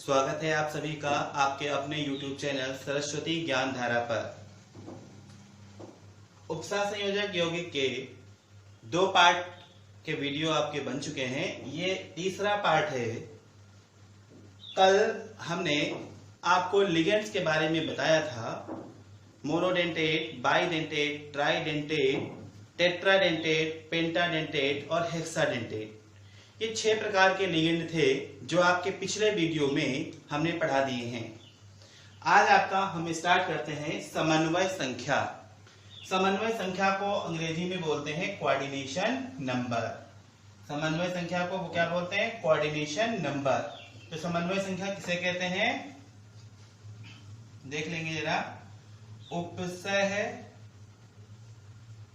स्वागत है आप सभी का आपके अपने YouTube चैनल सरस्वती ज्ञान धारा पर। उपसा संयोजक यौगिक के दो पार्ट के वीडियो आपके बन चुके हैं। ये तीसरा पार्ट है। कल हमने आपको लिगेंड्स के बारे में बताया था। मोनोडेंटेट, बाइडेंटेट, ट्राइडेंटेट, टेट्राडेंटेट, पेंटाडेंटेट और हेक्साडेंटेट। ये 6 प्रकार के लिगेंड थे जो आपके पिछले वीडियो में हमने पढ़ा दिए हैं। आज आपका हम स्टार्ट करते हैं समन्वय संख्या। समन्वय संख्या को अंग्रेजी में बोलते हैं कोऑर्डिनेशन नंबर। समन्वय संख्या को क्या बोलते हैं? Coordination number. तो समन्वय संख्या किसे कहते हैं देख लेंगे जरा। उपसह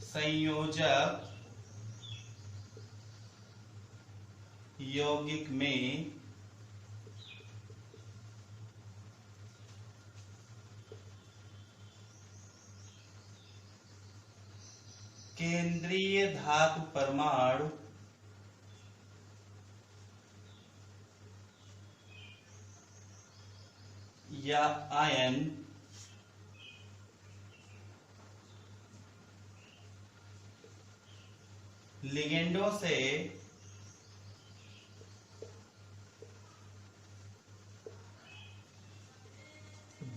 संयोजक यौगिक में केंद्रीय धातु परमाणु या आयन लिगेंडों से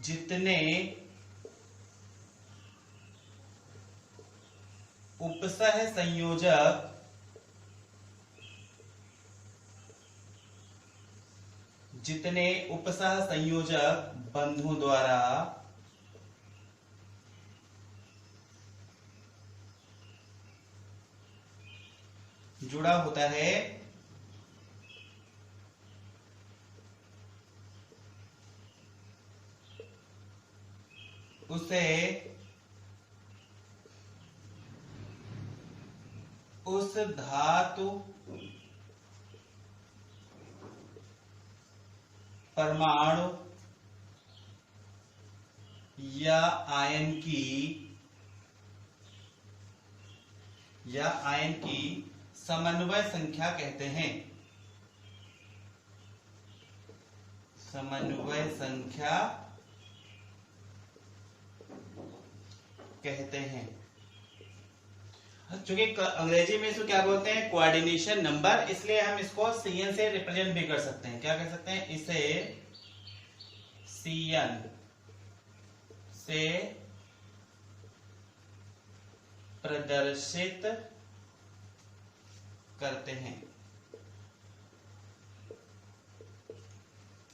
जितने उपसह संयोजक बंधुओं द्वारा जुड़ा होता है उसे उस धातु परमाणु या आयन की समन्वय संख्या कहते हैं। समन्वय संख्या कहते हैं। चूंकि अंग्रेजी में इसको क्या बोलते हैं? कोऑर्डिनेशन नंबर, इसलिए हम इसको CN से रिप्रेजेंट भी कर सकते हैं। क्या कर सकते हैं? इसे CN से प्रदर्शित करते हैं।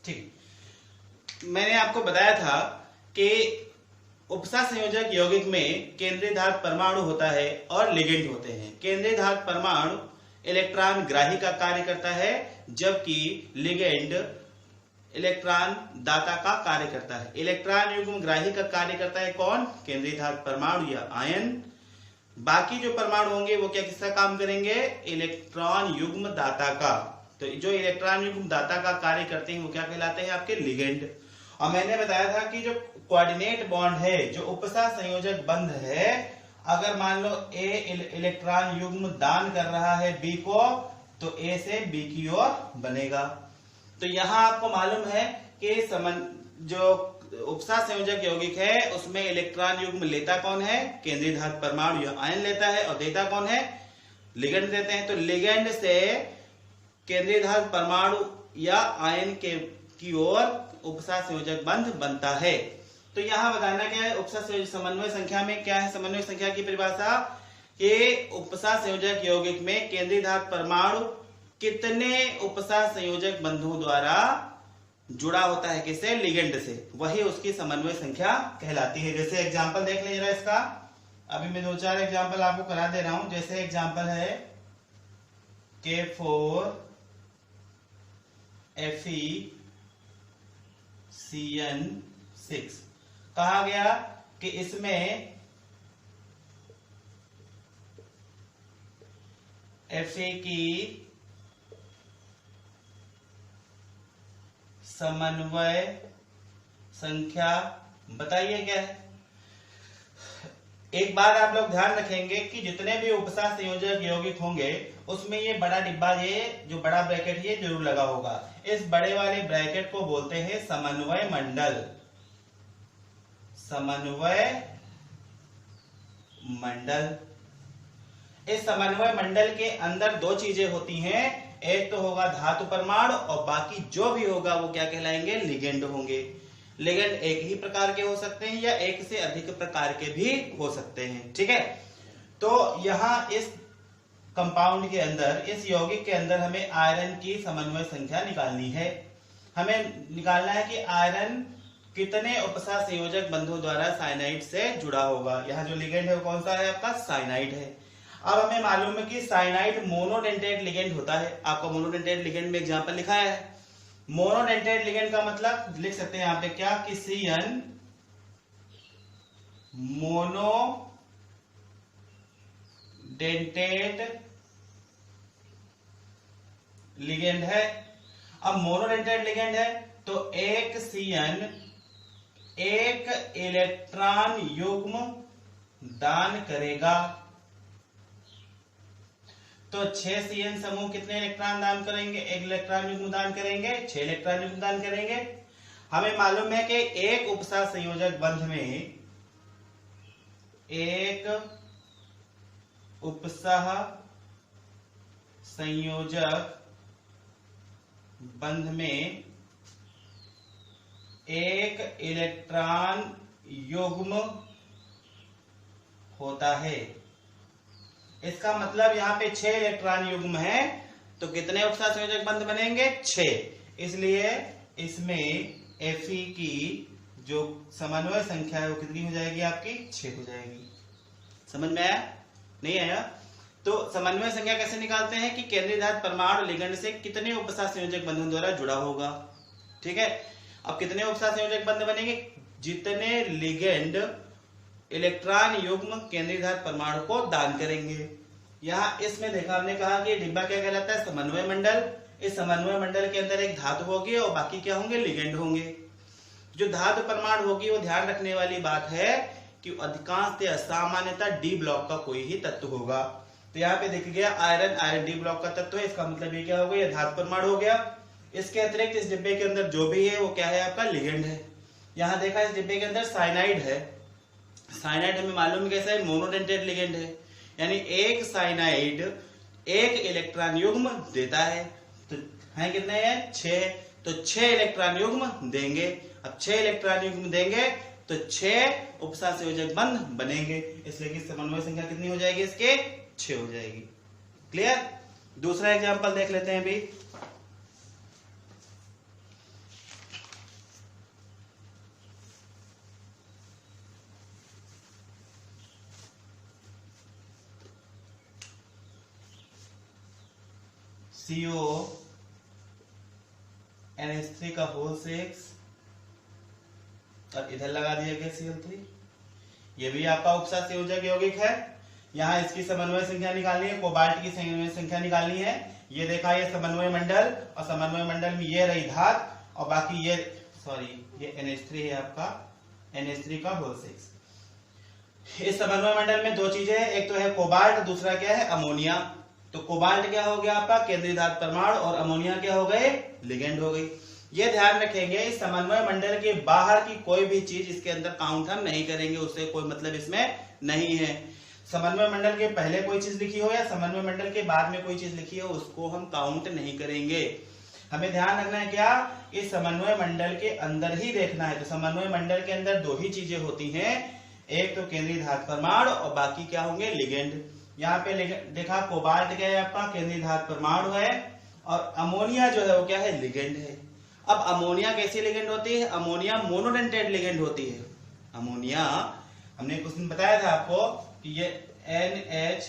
ठीक, मैंने आपको बताया था कि उपसा संयोजक यौगिक में केंद्रीय धातु परमाणु होता है और लिगेंड होते हैं। केंद्रीय धातु परमाणु इलेक्ट्रॉन ग्राही का कार्य करता है, जबकि लिगेंड इलेक्ट्रॉन दाता का कार्य करता है। इलेक्ट्रॉन युग्म ग्राही का कार्य करता है कौन? केंद्रीय धातु परमाणु या आयन। बाकी जो परमाणु होंगे वो क्या किसका काम करेंगे? इलेक्ट्रॉन युग्म दाता का। तो जो इलेक्ट्रॉन युग्म दाता का कार्य करते हैं वो क्या कहलाते हैं? आपके लिगेंड। और मैंने बताया था कि जो कोऑर्डिनेट बॉन्ड है, जो उपसा संयोजक बंध है, अगर मान लो A इलेक्ट्रॉन युग्म दान कर रहा है B को, तो A से B की ओर बनेगा। तो यहां आपको मालूम है कि जो उपसा संयोजक यौगिक है उसमें इलेक्ट्रॉन युग्म लेता कौन है? केंद्रीय धातु परमाणु या आयन लेता है, और देता कौन है? लिगेंड देते हैं। तो लिगेंड से केंद्रीय धातु परमाणु या आयन की ओर उपसा संयोजक बंध बनता है। तो यहां बताना क्या है? उपसा समन्वय संख्या में क्या है? समन्वय संख्या की परिभाषा कि उपसा संयोजक यौगिक में केंद्रीय धातु परमाणु कितने उपसा संयोजक बंधुओं द्वारा जुड़ा होता है? किससे? लिगेंड से। वही उसकी समन्वय संख्या कहलाती है। जैसे एग्जांपल देख लीजिए जरा इसका। अभी मैं 2-4 एग्जांपल आपको करा दे रहा हूं। जैसे एग्जांपल है K4 FeCN6। कहा गया कि इसमें Fe की समन्वय संख्या बताइए क्या है? एक बात आप लोग ध्यान रखेंगे कि जितने भी उपसा संयोजक यौगिक होंगे उसमें ये बड़ा डिब्बा, ये जो बड़ा ब्रैकेट ये जरूर लगा होगा। इस बड़े वाले ब्रैकेट को बोलते हैं समन्वय मंडल। समन्वय मंडल। इस समन्वय मंडल के अंदर दो चीजें होती हैं, एक तो होगा धातु परमाणु और बाकी जो भी होगा वो क्या कहलाएंगे, लिगेंड होंगे। लिगेंड एक ही प्रकार के हो सकते हैं या एक से अधिक प्रकार के भी हो सकते हैं। ठीक है, तो यहां इस कंपाउंड के अंदर, इस यौगिक के अंदर हमें आयरन की समन्वय संख्या निकालनी है। हमें निकालना है कि आयरन कितने उपसा संयोजक बंधों द्वारा साइनाइड से जुड़ा होगा। यहाँ जो लिगेंड है वो कौन सा है आपका, साइनाइड है। अब हमें मालूम है कि साइनाइड मोनोडेंटेट लिगेंड होता है। आपको मोनोडेंटेट लिगेंड में एग्जांपल लिखा है। मोनोडेंटेट लिगेंड का मतलब लिख सकते हैं यहाँ पे क्या, कि CN मोनोडेंटेट लिगेंड है। अब मोनोडेंटेट लिगेंड है तो एक CN एक इलेक्ट्रॉन युग्म दान करेगा। तो 6 CN समूह कितने इलेक्ट्रॉन दान करेंगे, एक इलेक्ट्रॉन युग्म दान करेंगे, 6 इलेक्ट्रॉन युग्म दान करेंगे। हमें मालूम है कि एक उपसा संयोजक बंध में, एक उपसह संयोजक बंध में एक इलेक्ट्रॉन युग्म होता है। इसका मतलब यहाँ पे 6 इलेक्ट्रॉन युग्म है तो कितने उपसा संयोजक बंध बनेंगे, 6। इसलिए इसमें Fe की जो समन्वय संख्या है वो कितनी हो जाएगी आपकी, 6 हो जाएगी। समझ में आया, नहीं आया? तो समन्वय संख्या कैसे निकालते हैं कि केंद्रीय धातु परमाणु लिगेंड से कितने उपसा संयोजक बंधों द्वारा जुड़ा होगा। ठीक है, अब कितने उपसा संयोजक बंध बनेंगे, जितने लिगेंड इलेक्ट्रॉन युग्म केंद्रीय धातु परमाणु को दान करेंगे। यहाँ इसमें देखा, हमने कहा कि डिब्बा क्या कहलाता है, समन्वय मंडल। इस समन्वय मंडल के अंदर एक धातु होगी और बाकी क्या होंगे, लिगेंड होंगे। जो धातु परमाणु होगी वो ध्यान रखने वाली बात है कि अधिकांशतः सामान्यतः डी ब्लॉक का कोई ही तत्व होगा। तो यहाँ पे दिख गया आयरन, आयरन डी ब्लॉक का तत्व है। इसका मतलब ये क्या हो गया, ये धातु परमाणु हो गया। इसके अतिरिक्त इस डिब्बे के अंदर जो भी है वो क्या है, आपका लिगेंड है। यहाँ देखा इस डिब्बे के अंदर साइनाइड है। साइनाइड हमें मालूम कैसा है, मोनोडेंटेट लिगेंड है, यानी एक साइनाइड एक इलेक्ट्रॉन युग्म देता है। तो है कितने हैं, 6। तो 6 इलेक्ट्रॉन युग्म देंगे। अब 6 इलेक्ट्रॉन युग्म देंगे तो 6 उपसा संयोजक बंध बनेंगे। इसलिए कि समन्वय संख्या कितनी हो जाएगी, इसके 6 हो जाएगी। क्लियर? दूसरा एग्जांपल देख लेते हैं अभी। CO NH3 का होल 6 और इधर लगा दिया गया Cl3। ये भी आपका उपसा संयोजक यौगिक है। यहाँ इसकी समन्वय संख्या निकालनी है, कोबाल्ट की समन्वय संख्या निकालनी है। ये देखा, ये समन्वय मंडल और समन्वय मंडल में ये रही धातु और बाकी ये ये NH3 है आपका, NH3 का होल 6। इस समन्वय मंडल में दो चीजें हैं, एक तो है कोबाल्ट, दूसरा क्या है, अमोनिया। तो कोबाल्ट क्या हो गया आपका, केंद्रीय धातु परमाणु, और अमोनिया क्या हो गए, लिगेंड हो गई। ये ध्यान रखेंगे, इस समन्वय मंडल के बाहर की कोई भी चीज इसके अंदर काउंट हम नहीं करेंगे, उससे कोई मतलब इसमें नहीं है। समन्वय मंडल के पहले कोई चीज लिखी हो या समन्वय मंडल के बाद में कोई चीज लिखी हो, उसको हम काउंट नहीं करेंगे। हमें ध्यान रखना है क्या, इस समन्वय मंडल के अंदर ही देखना है। तो समन्वय मंडल के अंदर दो ही चीजें होती हैं, एक तो केंद्रीय धातु परमाणु और बाकी क्या होंगे, लिगेंड। यहाँ पे देखा कोबाल्ट क्या है आपका, केंद्रीय धातु परमाणु है, और अमोनिया जो है वो क्या है, लिगेंड है। अब अमोनिया कैसी लिगेंड होती है, अमोनिया मोनोडेंटेट लिगेंड होती है। अमोनिया हमने कुछ दिन बताया था आपको कि ये NH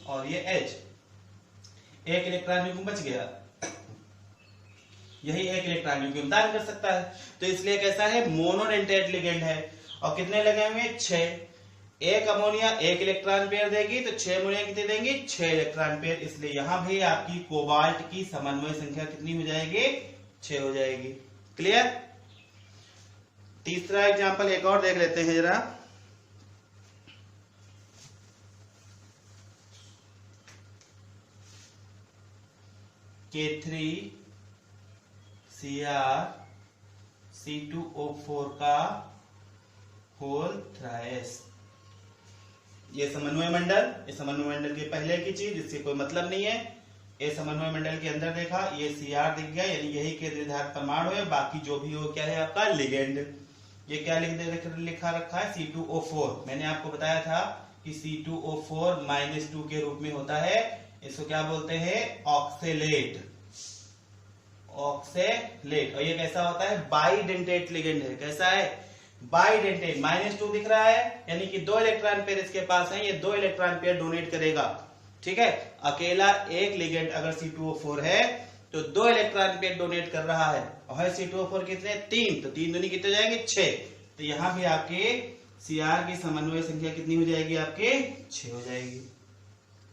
और ये H, एक इलेक्ट्रॉन युग्म बच गया, यही एक इलेक्ट्रॉन युग्म दान कर सकता है। तो इसलिए कैसा है, मोनोडेंटेट लिगेंड है। और कितने लगे हुए, 6। एक अमोनिया एक इलेक्ट्रॉन पेयर देगी तो 6 अमोनिया कितने देंगी, 6 इलेक्ट्रॉन पेयर। इसलिए यहां भी आपकी कोबाल्ट की समन्वय संख्या कितनी हो जाएगी, 6 हो जाएगी। क्लियर? तीसरा एग्जांपल एक और देख लेते हैं जरा। K3 CrC2O4 का होल थ्राइस। ये समन्वय मंडल, ये समन्वय मंडल की पहले की चीज जिससे कोई मतलब नहीं है। ये समन्वय मंडल के अंदर देखा, ये Cr दिख गया, यानी यही केंद्रीय धारक परमाणु है। बाकी जो भी हो क्या है आपका लिगेंड। ये क्या लिखा रखा है C2O4। मैंने आपको बताया था कि C2O4 -2 के रूप में होता है। इसको क्या बोलते हैं? ऑक्सेलेट। ऑक्सेलेट। और ये कैसा होता है? बाइडेंटेट लिगेंड है। कैसा है? बाइडेंटेट। -2 दिख रहा है, यानी कि 2 इलेक्ट्रॉन पेयर इसके पास है, ये 2 इलेक्ट्रॉन पेयर डोनेट करेगा। ठीक है, अकेला एक लिगेंड अगर C2O4 है तो 2 इलेक्ट्रॉन पेयर डोनेट कर रहा है। और C2O4 कितने? 3, तो 3 दूनी कितने जाएंगे? 6। तो यहां भी आपके Cr की समन्वय संख्या कितनी हो जाएगी? आपके 6 हो जाएगी।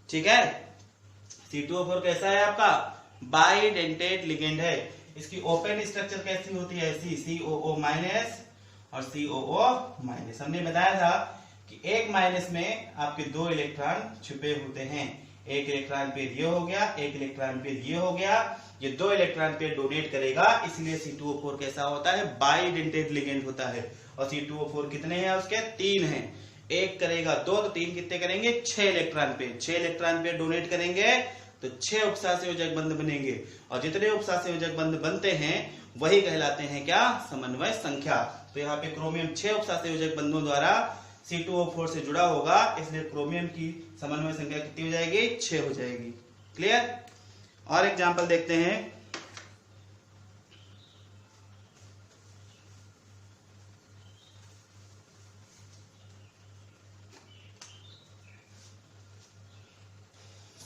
ठीक है, C2O4 कैसा है आपका? बाइडेंटेट लिगेंड है। इसकी ओपन स्ट्रक्चर कैसी होती है? ऐसी, COO- और COO-। हमने बताया था कि एक माइनस में आपके 2 इलेक्ट्रॉन छुपे होते हैं। एक इलेक्ट्रॉन पेयर ये हो गया, एक इलेक्ट्रॉन पेयर ये हो गया। ये 2 इलेक्ट्रॉन पेयर डोनेट करेगा, इसलिए C2O4 कैसा होता है? बाइडेंटेट लिगेंड होता है। और C2O4 कितने हैं उसके? 3 हैं। एक करेगा 2, तो 3 कितने करेंगे? 6 electron pair. 6 electron pair donate करेंगे तो 6 उपसहसंयोजक बंध बनेंगे। और जितने उपसहसंयोजक बंध बनते हैं वही कहलाते हैं क्या? समन्वय संख्या। तो यहाँ पे क्रोमियम 6 उपसहसंयोजक बंधों द्वारा C2O4 से जुड़ा होगा, इसलिए क्रोमियम की समन्वय संख्या कितनी हो जाएगी? 6 हो जाएगी। क्लियर? और एग्जांपल देखते हैं।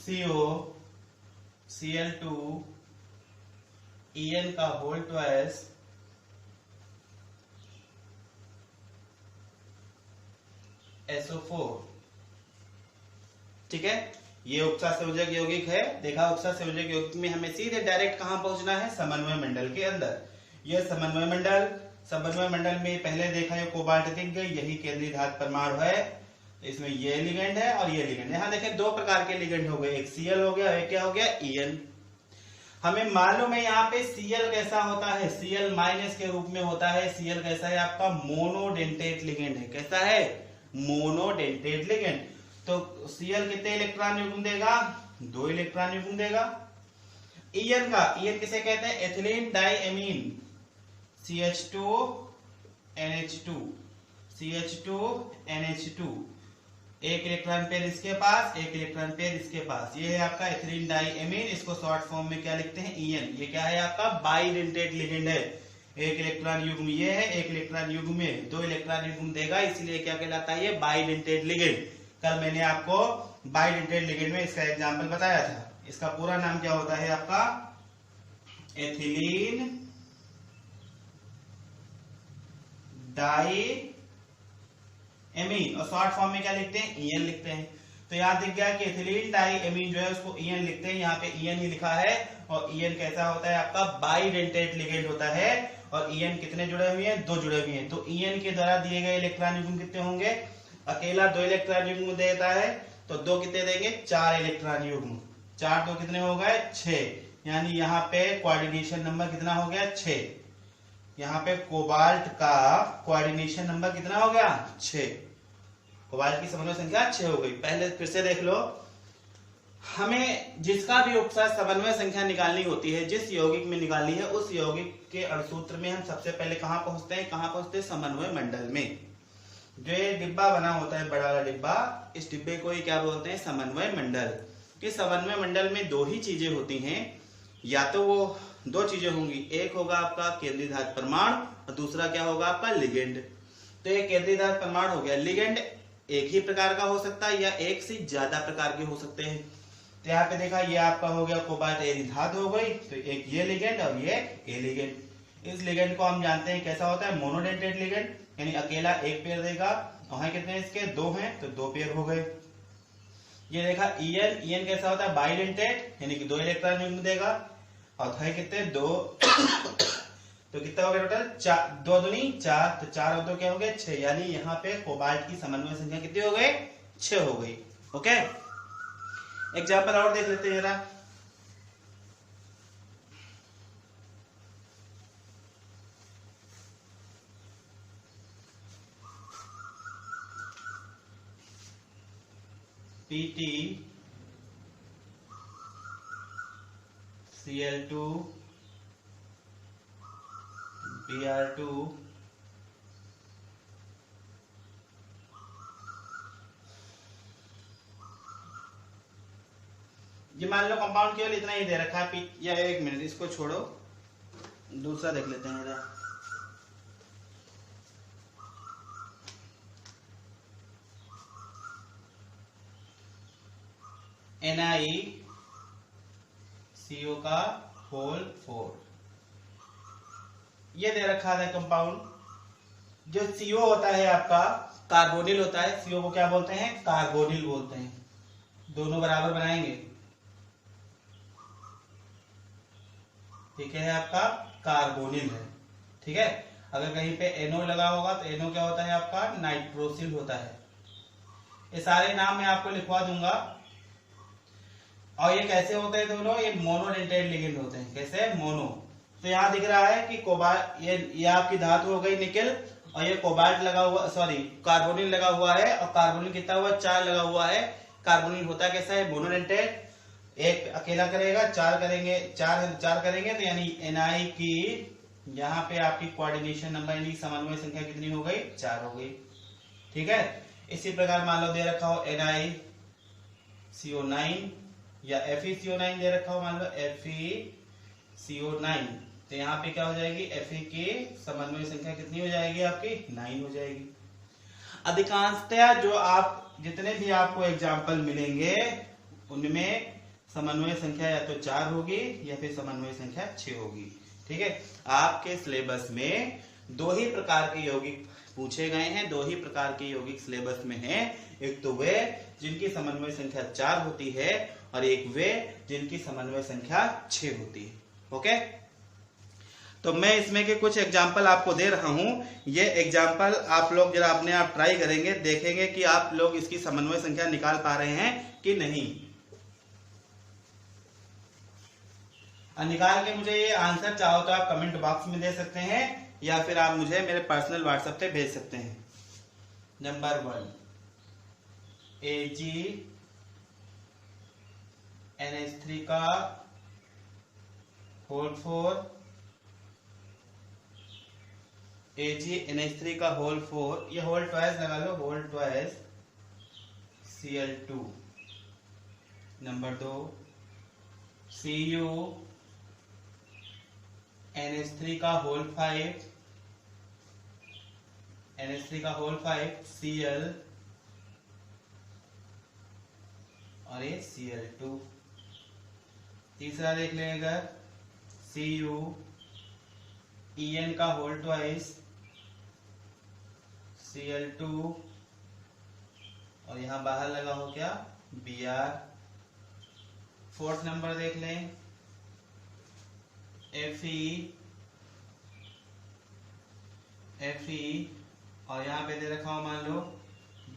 CO Cl2 En का होल ट्वाइस SO4। ठीक है, ये उपसहसंयोजक यौगिक है। देखा, उपसहसंयोजक यौगिक में हमें सीधे डायरेक्ट कहां पहुंचना है? समन्वय मंडल के अंदर। ये समन्वय मंडल में पहले देखा ये कोबाल्ट दिख गई, यही केंद्रीय धातु परमाणु है। इसमें ये लिगेंड है और ये लिगेंड। यहां देखें 2 प्रकार के लिगेंड हो गए, एक Cl हो गया, एक क्या हो गया? En। हमें मालूम है यहाँ पे Cl कैसा होता है? Cl- के रूप में होता है। Cl कैसा है आपका? मोनोडेंटेट लिगेंड है। कैसा है? Monodentate ligand. तो Cl कितने इलेक्ट्रॉन युग्म देगा? 2 इलेक्ट्रॉन युग्म देगा। En किसे कहते हैं? Ethylene diamine. CH2NH2 एक इलेक्ट्रॉन पेयर इसके पास, एक इलेक्ट्रॉन पेयर इसके पास। ये है आपका एथिलीन डाइएमीन। इसको शॉर्ट फॉर्म में क्या लिखते हैं? En। ये क्या है आपका? बाइडेंटेट लिगेंड है। एक इलेक्ट्रॉन युग्म ये है, एक इलेक्ट्रॉन युग्म में 2 इलेक्ट्रॉन युग्म देगा, इसलिए क्या कहलाता है? ये बाइडेंटेट लिगेंड। कल मैंने आपको बाइडेंटेट लिगेंड में इसका एग्जांपल बताया था। इसका पूरा नाम क्या होता है आपका? Ethylene diamine. और शॉर्ट फॉर्म में क्या लिखते हैं? En लिखते हैं। तो यहाँ दिख गया कि एथिलीन डाइएमीन जो है उसको En लिखते हैं। यहाँ पे En ही लिखा है। और En कैसा होता है आपका? बाइडेंटेट लिगेंड होता है। और En कितने जुड़े हुए हैं? 2 जुड़े हुए हैं। तो En के द्वारा दिए गए इलेक्ट्रॉन युग्म कितने होंगे? अकेला 2 इलेक्ट्रॉन युग्म देता है, तो 2 कितने देंगे? 4 इलेक्ट्रॉन युग्म। 4 2 कितने हो गए? 6। यानी यहाँ पे कोऑर्डिनेशन नंबर कितना हो गया? 6। यहाँ पे कोबाल्ट का कोऑर्डिनेशन नंबर कितना हो गया? 6। कोबाल्ट की समन्वय संख्या 6 हो गई। पहले फिर से देख लो, हमें जिसका भी उपसर्ग समन्वय संख्या निकालनी होती है, जिस यौगिक में निकालनी है, उस यौगिक के अणुसूत्र में हम सबसे पहले कहां पहुंचते हैं? कहां पहुंचते हैं? समन्वय मंडल में। जो ये डिब्बा बना होता है, बड़ा वाला डिब्बा, इस डिब्बे को ही क्या बोलते हैं? समन्वय मंडल। इस समन्वय मंडल में 2 ही चीजें होती हैं, या तो वो 2 चीजें होंगी, एक होगा आपका केंद्रीय धातु परमाणु और दूसरा क्या होगा? आपका लिगेंड। तो ये केंद्रीय धातु परमाणु हो गया। लिगेंड एक ही प्रकार का हो सकता है या एक से ज्यादा प्रकार के हो सकते हैं। तो यहाँ पे देखा, ये आपका हो गया कोबाल्ट एरिधात हो गई, तो एक ये लिगेंड और ये ए लिगेंड। इस लिगेंड को हम जानते हैं कैसा होता है? मोनोडेंटेट लिगेंड, यानी अकेला एक पेयर देगा। वहां कितने इसके? 2 हैं, तो 2 पेयर हो गए। ये देखा En कैसा होता है? बाइडेंटेट, यानी कि 2 इलेक्ट्रॉन युग्म देगा। और है कितने? 2 तो कितना हो गया टोटल? 4, 2 दूनी 4, तो 4 और 2 क्या हो गए? 6। यानी यहाँ पे कोबाल्ट की समन्वय संख्या कितनी हो गई? 6 हो गई। ओके, एग्जाम्पल और देख लेते हैं जरा। PT Cl2 Br2 ये मान लो कंपाउंड केवल इतना ही दे रखा है। या एक मिनट इसको छोड़ो, दूसरा देख लेते हैं जरा। NiCO का होल 4 ये दे रखा है कंपाउंड। जो CO होता है आपका कार्बोनिल होता है। CO को क्या बोलते हैं? कार्बोनिल बोलते हैं। दोनों बराबर बनाएंगे, ठीक है, आपका कार्बोनिल है, ठीक है। अगर कहीं पे NO लगा होगा तो NO क्या होता है आपका? नाइट्रोसिल होता है। ये सारे नाम मैं आपको लिखवा दूंगा। और ये कैसे होते हैं दोनों? ये मोनोडेंटेट लिगेंड होते हैं। कैसे? मोनो। तो यहाँ दिख रहा है कि कोबाल्ट, ये आपकी धातु हो गई निकेल, और ये कोबाल्ट लगा हुआ, सॉरी कार्बोनिल लगा हुआ है। और कार्बोनिल कितना हुआ? 4 लगा हुआ है। कार्बोनिल होता है कैसा है? मोनोडेंटेट। एक अकेला करेगा, 4 करेंगे, 4 करेंगे तो यानी Na की यहाँ पे आपकी कोऑर्डिनेशन नंबर यानी समन्वय संख्या कितनी हो गई? 4 हो गई, ठीक है। इसी प्रकार मान लो दे रखा हो NiCO9 या FeCO9 दे रखा हो, मान लो FeCO9, तो यहाँ पे क्या हो जाएगी? Fe की समन्वय संख्या कितनी हो जाएगी आपकी? 9 हो जाएगी। अधिकांशतः जो आप जितने भी आपको एग्जाम्पल मिलेंगे उनमें समन्वय संख्या या तो 4 होगी या फिर समन्वय संख्या 6 होगी, ठीक है। आपके सिलेबस में 2 ही प्रकार के यौगिक पूछे गए हैं। 2 ही प्रकार के यौगिक सिलेबस में हैं। एक तो वे जिनकी समन्वय संख्या 4 होती है और एक वे जिनकी समन्वय संख्या 6 होती है। ओके, तो मैं इसमें के कुछ एग्जाम्पल आपको दे रहा हूं। ये एग्जाम्पल आप लोग जरा अपने आप ट्राई करेंगे, देखेंगे कि आप लोग इसकी समन्वय संख्या निकाल पा रहे हैं कि नहीं। और निकाल के मुझे ये आंसर चाहो तो आप कमेंट बॉक्स में दे सकते हैं या फिर आप मुझे मेरे पर्सनल व्हाट्सएप पे भेज सकते हैं। नंबर 1 AgNH3 का होल 4, AgNH3 का होल 4, ये होल ट्वाइस लगा लो, whole twice Cl2। Number 2 CuNH3 का होल 5, NH3 का होल 5 Cl और ये Cl2। तीसरा देख लेंगे CuEn का होल ट्वाइस Cl2 और यहां बाहर लगा हो क्या? Br। फोर्थ नंबर देख लें Fe और यहाँ पे दे रखा हो मान लो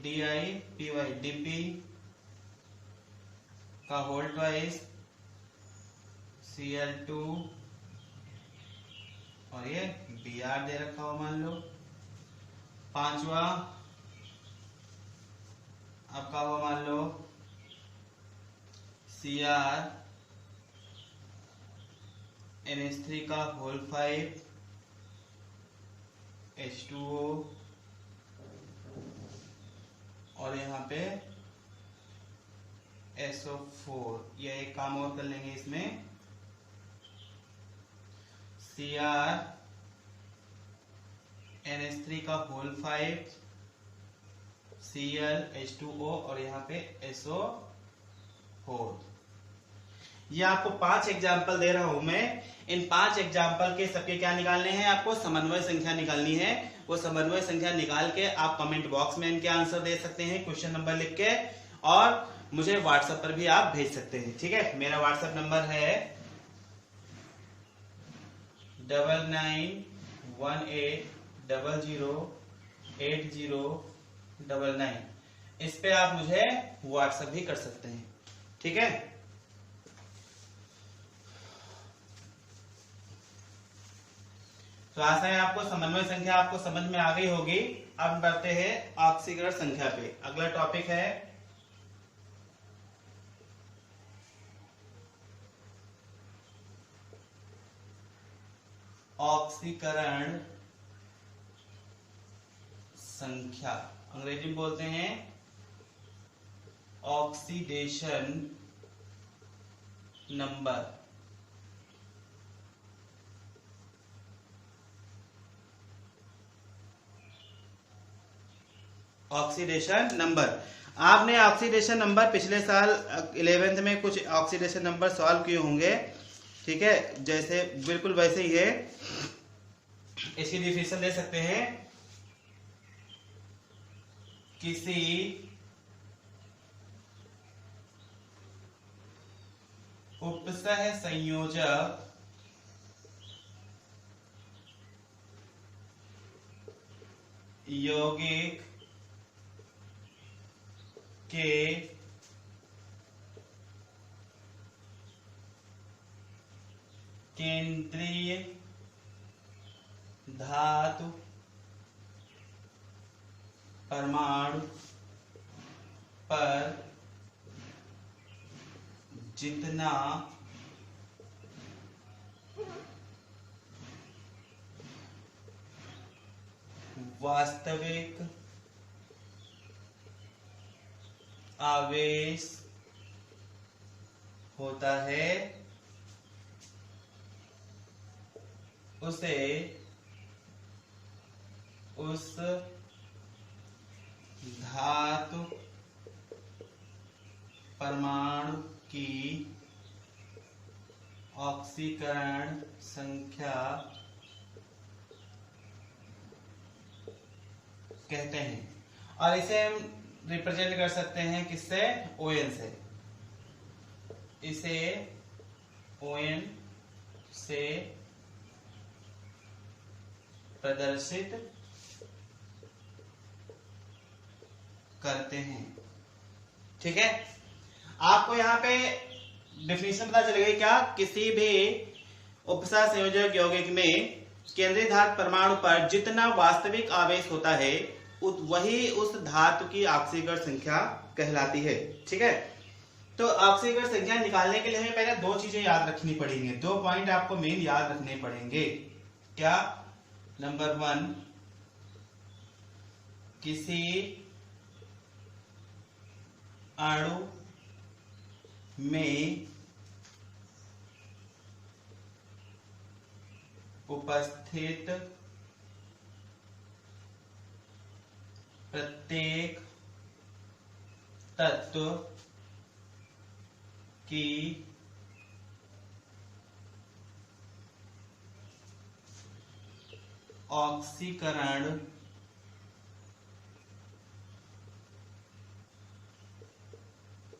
DiPy, Dp का होल ट्वाइस Cl2 और ये Br दे रखा हो मान लो। पांचवा आपका वो मान लो CrNH3 का होल 5 H2O और यहाँ पे SO4। ये एक काम और कर लेंगे इसमें, CrNH3 का होल 5 Cl H2O और यहाँ पे SO4। ये आपको 5 एग्जाम्पल दे रहा हूं मैं। इन 5 एग्जाम्पल के सबके क्या निकालने हैं? आपको समन्वय संख्या निकालनी है। वो समन्वय संख्या निकाल के आप कमेंट बॉक्स में इनके आंसर दे सकते हैं, क्वेश्चन नंबर लिख के, और मुझे व्हाट्सएप पर भी आप भेज सकते हैं, ठीक है। मेरा व्हाट्सएप नंबर है 9918008099। इस पे आप मुझे व्हाट्सएप भी कर सकते हैं, ठीक है। तो आशा है आपको समन्वय संख्या आपको समझ में आ गई होगी। अब बढ़ते हैं ऑक्सीकरण संख्या पे। अगला टॉपिक है ऑक्सीकरण संख्या, अंग्रेजी में बोलते हैं ऑक्सीडेशन नंबर। ऑक्सीडेशन नंबर, आपने ऑक्सीडेशन नंबर पिछले साल 11th में कुछ ऑक्सीडेशन नंबर सॉल्व किए होंगे, ठीक है, जैसे बिल्कुल वैसे ही है। इसकी डिफिनेशन दे सकते हैं, किसी उपसह संयोजक यौगिक के केंद्रीय धातु परमाणु पर जितना वास्तविक आवेश होता है उसे उस धातु परमाणु की ऑक्सीकरण संख्या कहते हैं। और इसे हम रिप्रेजेंट कर सकते हैं किससे, ON से। इसे ON से प्रदर्शित करते हैं, ठीक है। आपको यहाँ पे डेफिनेशन पता चल गई क्या, किसी भी उपसह संयोजक यौगिक में केंद्रीय धातु परमाणु पर जितना वास्तविक आवेश होता है वही उस धातु की ऑक्सीकरण संख्या कहलाती है, ठीक है। तो ऑक्सीकरण संख्या निकालने के लिए हमें पहले दो चीजें याद रखनी पड़ेंगी, दो पॉइंट आपको मेन याद रखने पड़ेंगे। क्या, नंबर 1, किसी अणु में उपस्थित प्रत्येक तत्व की ऑक्सीकरण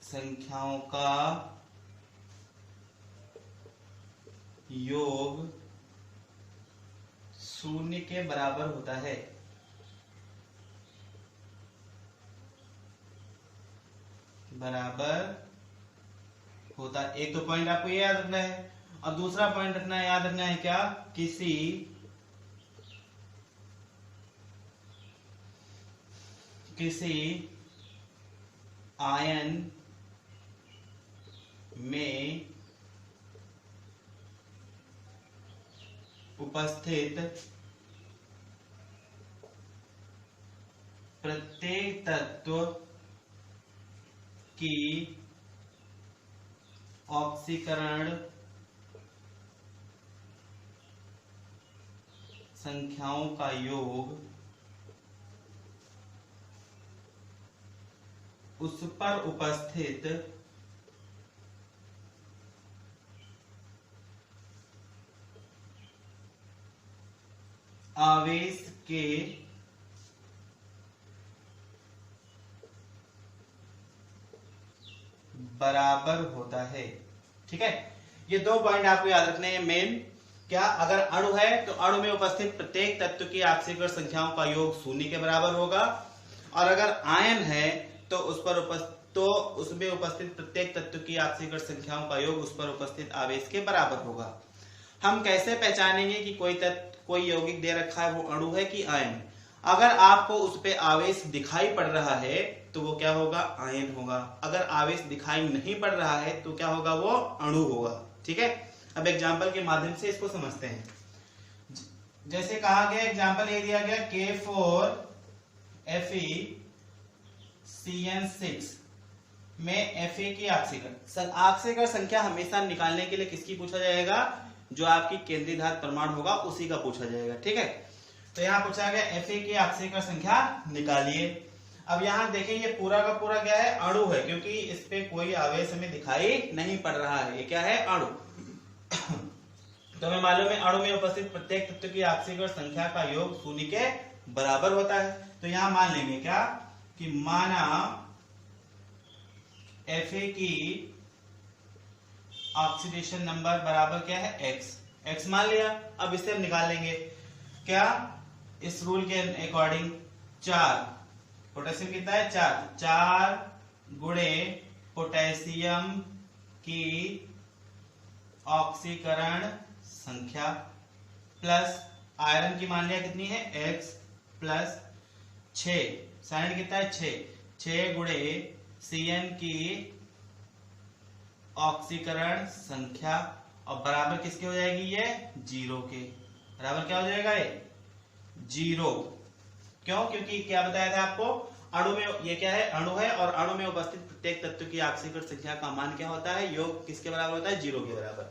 संख्याओं का योग 0 के बराबर होता है। बराबर होता, एक तो पॉइंट आपको ये याद रखना है, और दूसरा पॉइंट रखना है, याद रखना है क्या, किसी आयन में उपस्थित प्रत्येक तत्व की ऑक्सीकरण संख्याओं का योग उस पर उपस्थित आवेश के बराबर होता है, ठीक है। ये दो पॉइंट आपको याद रखने हैं मेन। क्या, अगर अणु है तो अणु में उपस्थित प्रत्येक तत्व की ऑक्सीकरण संख्याओं का योग 0 के बराबर होगा, और अगर आयन है तो उसमें उपस्थित प्रत्येक तत्व की ऑक्सीकरण संख्याओं का योग उस पर उपस्थित आवेश के बराबर होगा। हम कैसे पहचानेंगे कि कोई यौगिक दे रखा है वो अणु है कि आयन? अगर आपको उस पे आवेश दिखाई पड़ रहा है तो वो क्या होगा, आयन होगा। अगर आवेश दिखाई नहीं पड़ रहा है तो क्या होगा, वो अणु होगा, ठीक है। अब एग्जांपल के माध्यम से इसको समझते हैं। जैसे कहा गया एग्जांपल ये दिया गया K4FeCN6 में Fe की आक्सीकर संख्या हमेशा निकालने के लिए किसकी पूछा जाएगा, जो आपकी केंद्रीय धात परमाणु होगा उसी का पूछा जाएगा। ठीक है, तो यहाँ पूछा गया Fe की आक्सीकर संख्या निकालिए। अब यहाँ देखें ये पूरा का पूरा क्या है, अणु है, क्योंकि इस पे कोई आवेश हमें दिखाई नहीं पड़ रहा है, ये क्या है, अणु। तो हमें मालूम है अणु में उपस्थित प्रत्येक तत्व की आक्सीकर संख्या का योग शून्य के बराबर होता है। तो यहाँ मान लेंगे क्या कि माना Fa की ऑक्सीडेशन नंबर बराबर क्या है, x मान लिया। अब इससे हम निकाल लेंगे क्या, इस रूल के अकॉर्डिंग 4 पोटेशियम कितना है, 4 गुणे पोटेशियम की ऑक्सीकरण संख्या प्लस आयरन की मान लिया कितनी है, x प्लस 6 साइड कितना है, 6 गुणे Cn की ऑक्सीकरण संख्या और बराबर किसके हो जाएगी, ये 0 के बराबर क्या हो जाएगा, ये 0। क्यों, क्योंकि क्या बताया था आपको, अणु में ये क्या है, अणु है, और अणु में उपस्थित प्रत्येक तत्व की ऑक्सीकरण संख्या का मान क्या होता है, योग किसके बराबर होता है, 0 के बराबर।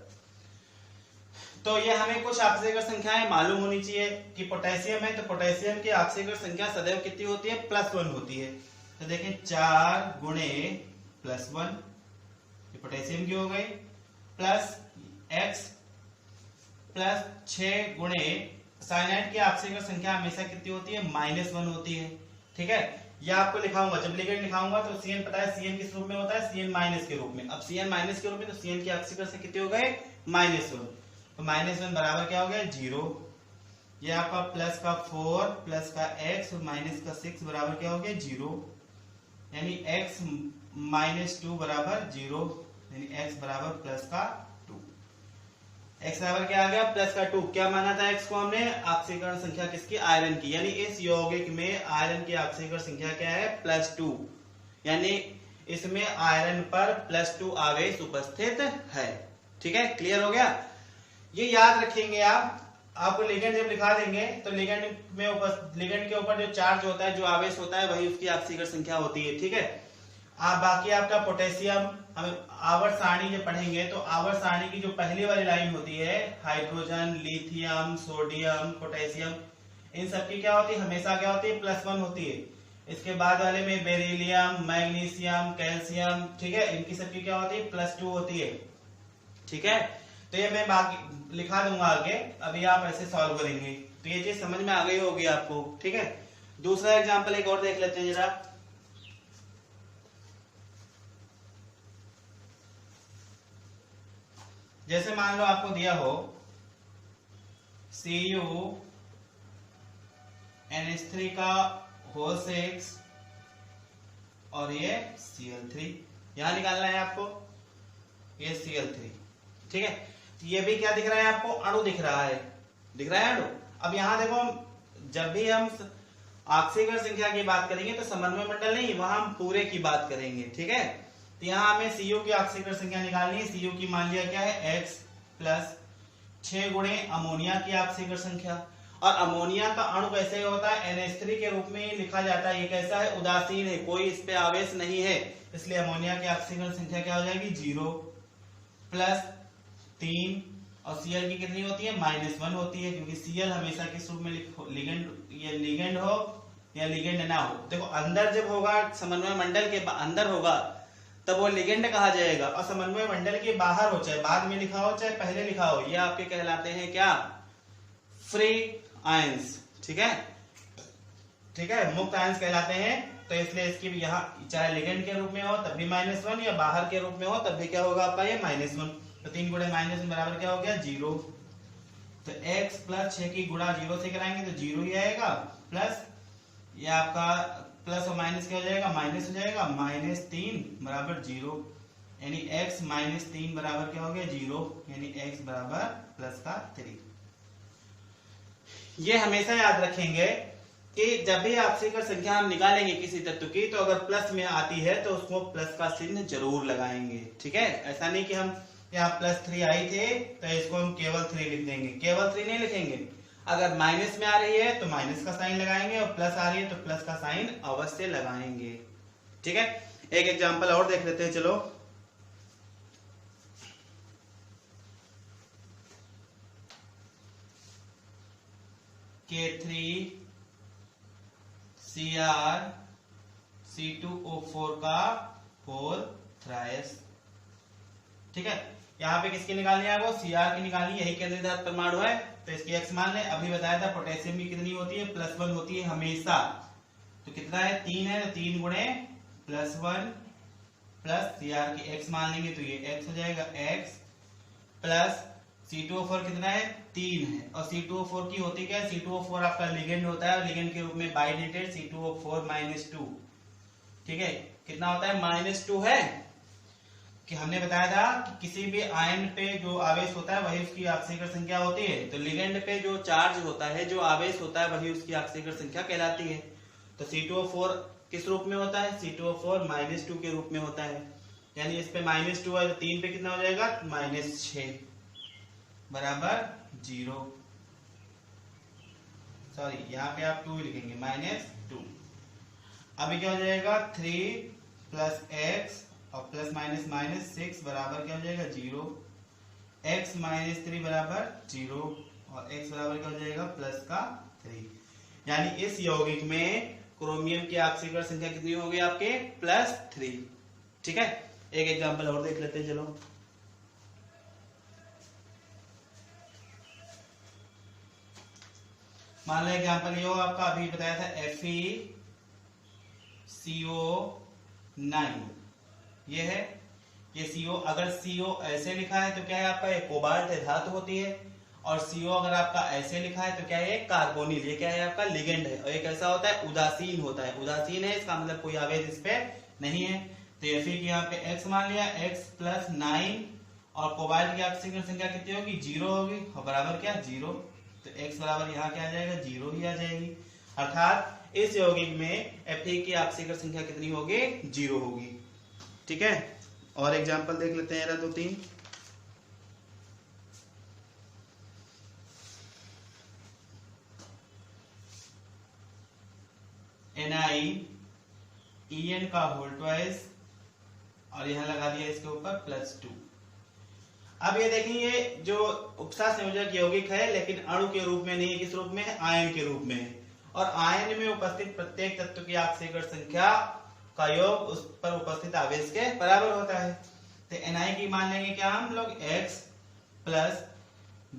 तो ये हमें कुछ ऑक्सीकरण संख्याएं मालूम होनी चाहिए कि पोटेशियम है तो पोटेशियम की ऑक्सीकरण संख्या सदैव कितनी होती है, +1 होती है। तो देखें 4 गुणे +1 ये पोटेशियम की हो गई, प्लस x प्लस 6 गुणे साइनाइड की ऑक्सीकरण संख्या हमेशा कितनी होती है, -1 होती है। ठीक है, यह आपको लिखाऊंगा, जब लिगेंड लिखाऊंगा तो Cn पता है Cn किस रूप में होता है, Cn माइनस के रूप में। अब Cn माइनस के रूप में तो Cn की ऑक्सीकरण संख्या कितनी हो गए, -1। तो -1 बराबर क्या हो गया, 0। ये आपका प्लस का 4 प्लस का x और माइनस का 6 बराबर क्या हो गया, 0। यानी x -2 बराबर 0, यानी x बराबर प्लस का 2। x बराबर क्या आ गया, प्लस का 2। क्या माना था x को हमने, ऑक्सीकरण संख्या किसकी, आयरन की। यानी इस यौगिक में आयरन की ऑक्सीकरण संख्या क्या है, +2। यानी इसमें आयरन पर +2 आवेश उपस्थित है। ठीक है, क्लियर हो गया। ये याद रखेंगे आपको लिगेंड जब लिखा देंगे तो लिगेंड के ऊपर जो चार्ज होता है, जो आवेश होता है, वही उसकी ऑक्सीकरण संख्या होती है। ठीक है, बाकी आपका पोटेशियम हम आवर्त सारणी जब पढ़ेंगे तो आवर्त सारणी की जो पहली वाली लाइन होती है, हाइड्रोजन, लिथियम, सोडियम, पोटेशियम, इन सब की क्या होती है, हमेशा क्या होती है, +1 होती है। इसके बाद वाले में बेरिलियम, मैग्नीशियम, कैल्शियम, ठीक है, इनकी सबकी क्या होती है, +2 होती है। ठीक है, तो ये मैं बाकी लिखा दूंगा आगे, अभी आप ऐसे सॉल्व करेंगे तो ये चीज समझ में आ गई होगी आपको। ठीक है, दूसरा एग्जांपल एक और देख लेते हैं जरा। जैसे मान लो आपको दिया हो CuNH3 का होल 6 और ये Cl3, यहां निकालना है आपको, ये Cl3। ठीक है, ये भी क्या दिख रहा है आपको, अणु दिख रहा है, अणु। अब यहां देखो, जब भी हम ऑक्सीकरण संख्या की बात करेंगे तो समन्वय मंडल नहीं, वहां हम पूरे की बात करेंगे। ठीक है, तो यहाँ हमें Cu की ऑक्सीकरण संख्या निकालनी है। Cu की मान लिया क्या है, x प्लस 6 गुणे अमोनिया की ऑक्सीकरण संख्या। और अमोनिया का अणु कैसे होता है, NH3 के रूप में ही लिखा जाता है। ये कैसा है, उदासीन है, कोई इस पे आवेश नहीं है, इसलिए अमोनिया की ऑक्सीकरण संख्या क्या हो जाएगी, 0 प्लस 3। और Cl की कितनी होती है, -1 होती है, क्योंकि Cl हमेशा किस रूप में लिगेंड हो या लिगेंड ना हो। देखो अंदर जब होगा, समन्वय मंडल के अंदर होगा तब वो लिगेंड कहा जाएगा, और समन्वय मंडल के बाहर हो, चाहे बाद में लिखा हो चाहे पहले लिखा हो, ये आपके कहलाते हैं क्या, फ्री आयंस। ठीक है, मुक्त आयंस कहलाते हैं। तो इसलिए इसकी भी यहाँ चाहे लिगेंड के रूप में हो तब भी -1 या बाहर के रूप में हो तब भी क्या होगा आपका, ये -1। तो 3 गुणे -1 बराबर क्या हो गया, 0। तो x प्लस 6 की गुणा 0 से कराएंगे तो 0 ही आएगा, प्लस ये आपका प्लस और माइनस क्या हो जाएगा, माइनस हो जाएगा, -3 बराबर 0। यानी x -3 बराबर क्या हो गया, 0। यानी x बराबर +3। ये हमेशा याद रखेंगे कि जब भी ऑक्सीकरण संख्या हम निकालेंगे किसी तत्व की, तो अगर प्लस में आती है तो उसको प्लस का चिन्ह जरूर लगाएंगे। ठीक है, ऐसा नहीं कि हम यहाँ +3 आई थे तो इसको हम केवल 3 लिख देंगे, केवल 3 नहीं लिखेंगे। अगर माइनस में आ रही है तो माइनस का साइन लगाएंगे और प्लस आ रही है तो प्लस का साइन अवश्य लगाएंगे। ठीक है, एक एग्जांपल और देख लेते हैं चलो। K3Cr(C2O4) का होल थ्राइस। ठीक है, यहाँ पे किसकी निकालनी है आपको? Cr की निकालनी, यही केंद्रीय धातु परमाणु है तो इसकी x मान लें। अभी बताया था पोटेशियम की कितनी होती है? +1 होती है हमेशा। तो कितना है? 3 है, तो 3 गुणे +1 प्लस Cr की x मान लेंगे तो ये x हो जाएगा, x प्लस C2O4 कितना है? 3 है। और C2O4 की होती क्या है? C2O4 आपका लिगेंड होता है और लिगेंड के रूप में बाइडेटेड C2O4-2। ठीक है, कितना होता है? -2 है। कि हमने बताया था कि किसी भी आयन पे जो आवेश होता है वही उसकी ऑक्सीकरण संख्या होती है। तो लिगेंड पे जो चार्ज होता है, जो आवेश होता है, वही उसकी ऑक्सीकरण संख्या कहलाती है। तो C2O4 किस रूप में होता है? C2O4-2 के रूप में होता है। यानी इस पे -2 है तो 3 पे कितना हो जाएगा? -6 बराबर 0। सॉरी, यहाँ पे आप 2 लिखेंगे, -2। अभी क्या हो जाएगा? 3 + x और प्लस माइनस माइनस 6 बराबर क्या हो जाएगा? 0। x - 3 बराबर 0 और x बराबर क्या हो जाएगा? +3। यानी इस यौगिक में क्रोमियम की ऑक्सीकरण संख्या कितनी होगी आपके? +3। ठीक है, एक एग्जांपल और देख लेते हैं चलो। मान लो एग्जांपल ये हो आपका, अभी बताया था FeCO9 ये है, ये CO। अगर CO ऐसे लिखा है तो क्या है आपका? ये कोबाल्ट धातु होती है। और CO अगर आपका ऐसे लिखा है तो क्या है? कार्बोनिल। ये क्या है आपका? लिगेंड है। और ये कैसा होता है? उदासीन होता है। उदासीन है, इसका मतलब कोई आवेश इस पे नहीं है। तो Fe की यहाँ पे x मान लिया, x + 9 और कोबाल्ट की ऑक्सीकरण संख्या कितनी होगी? 0 होगी और बराबर क्या? 0। तो x बराबर यहाँ क्या आ जाएगा? 0 ही आ जाएगी। अर्थात इस यौगिक में Fe की ऑक्सीकरण संख्या कितनी होगी? 0 होगी। ठीक है, और एग्जांपल देख लेते हैं 2-3। NiEn का होल ट्वाइस और यहां लगा दिया इसके ऊपर +2। अब ये देखिए, ये जो उपसा संयोजक यौगिक है लेकिन अणु के रूप में नहीं, किस रूप में है? आयन के रूप में है। और आयन में उपस्थित प्रत्येक तत्व की ऑक्सीकरण संख्या का योग उस पर उपस्थित आवेश के बराबर होता है। तो Na की मान लेंगे क्या हम लोग? x +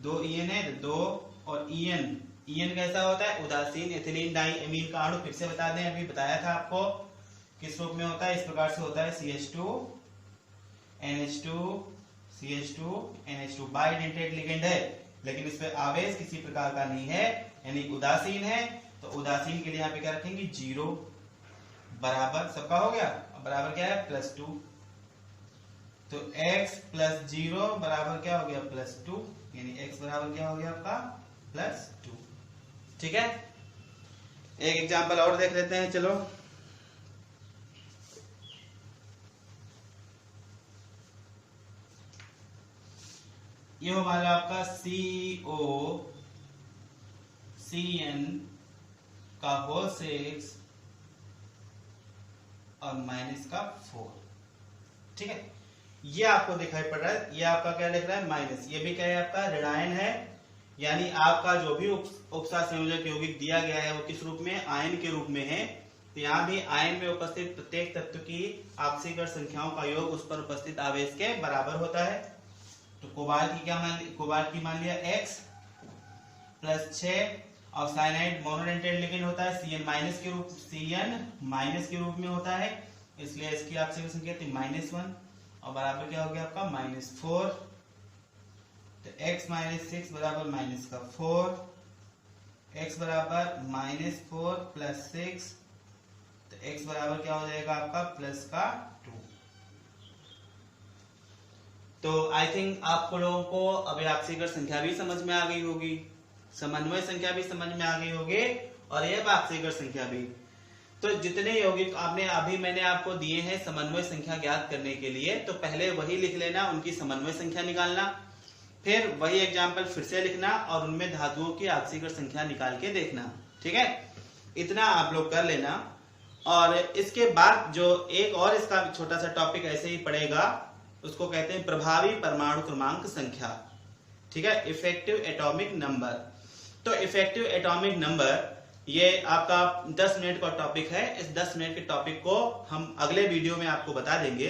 2En है, 2 और En कैसा होता है? उदासीन एथिलीन डाइएमीन का अणु। फिर से बता दें, अभी बताया था आपको किस रूप में होता है। इस प्रकार से होता है, CH2 NH2 CH2 NH2 बाइडेटेड ligand है, लेकिन इस पे आवेश किसी प्रकार का नहीं है, यानी उदासीन है। तो उदासीन के लिए यहाँ पे क्या रखेंगे? 0 बराबर, सबका हो गया। बराबर क्या है? +2। तो x + 0 बराबर क्या हो गया? +2। यानी x बराबर क्या हो गया आपका? +2। ठीक है, एक एग्जांपल और देख लेते हैं चलो। ये हमारा आपका COCN का होल 6 और -4। ठीक है, ये आपको दिखाई पड़ रहा है। ये आपका क्या लिख रहा है? माइनस। ये भी क्या है आपका? ऋणायन है। यानी आपका जो भी उपसा संयोजक यौगिक दिया गया है वो किस रूप में? आयन के रूप में है। तो यहाँ भी आयन में उपस्थित प्रत्येक तत्व की ऑक्सीकरण संख्याओं का योग उस पर उपस्थित आवेश के बराबर होता है। तो कोबाल्ट की क्या मान ली? कोबाल्ट की मान लिया x + 6 और साइनाइड मोनोडेंटेट लिगेंड होता है, CN- के रूप में होता है, इसलिए इसकी ऑक्सीकरण संख्या थी -1 और बराबर क्या हो गया आपका? -4। तो x - 6 बराबर -4, x बराबर -4 + 6, तो x बराबर क्या हो जाएगा आपका? +2। तो आई थिंक आप लोगों को अभी ऑक्सीकरण संख्या भी समझ में आ गई होगी, समन्वय संख्या भी समझ में आ गई होगी और यह ऑक्सीकरण संख्या भी। तो जितने यौगिक आपने अभी मैंने आपको दिए हैं समन्वय संख्या ज्ञात करने के लिए, तो पहले वही लिख लेना, उनकी समन्वय संख्या निकालना। फिर वही एग्जाम्पल फिर से लिखना और उनमें धातुओं की ऑक्सीकरण संख्या निकाल के देखना। ठीक है, इतना आप लोग कर लेना। और इसके बाद जो एक और इसका छोटा सा टॉपिक ऐसे ही पड़ेगा, उसको कहते हैं प्रभावी परमाणु क्रमांक संख्या। ठीक है, इफेक्टिव एटॉमिक नंबर। तो इफेक्टिव एटॉमिक नंबर ये आपका 10 मिनट का टॉपिक है। इस 10 मिनट के टॉपिक को हम अगले वीडियो में आपको बता देंगे।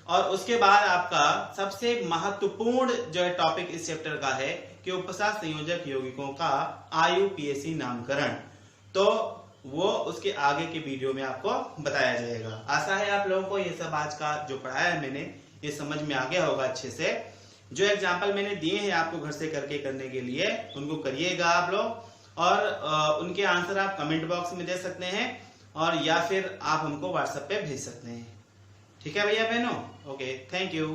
और उसके बाद आपका सबसे महत्वपूर्ण जो है टॉपिक इस चैप्टर का है कि उपसा संयोजक यौगिकों का IUPAC नामकरण। तो वो उसके आगे के वीडियो में आपको बताया जाएगा। आशा है आप लोगों को ये सब आज का जो पढ़ाया है मैंने ये समझ में आ गया होगा अच्छे से। जो एग्जाम्पल मैंने दिए हैं आपको घर से करके करने के लिए, उनको करिएगा आप लोग। और उनके आंसर आप कमेंट बॉक्स में दे सकते हैं और या फिर आप हमको व्हाट्सएप पे भेज सकते हैं। ठीक है भैया बहनों, ओके, थैंक यू।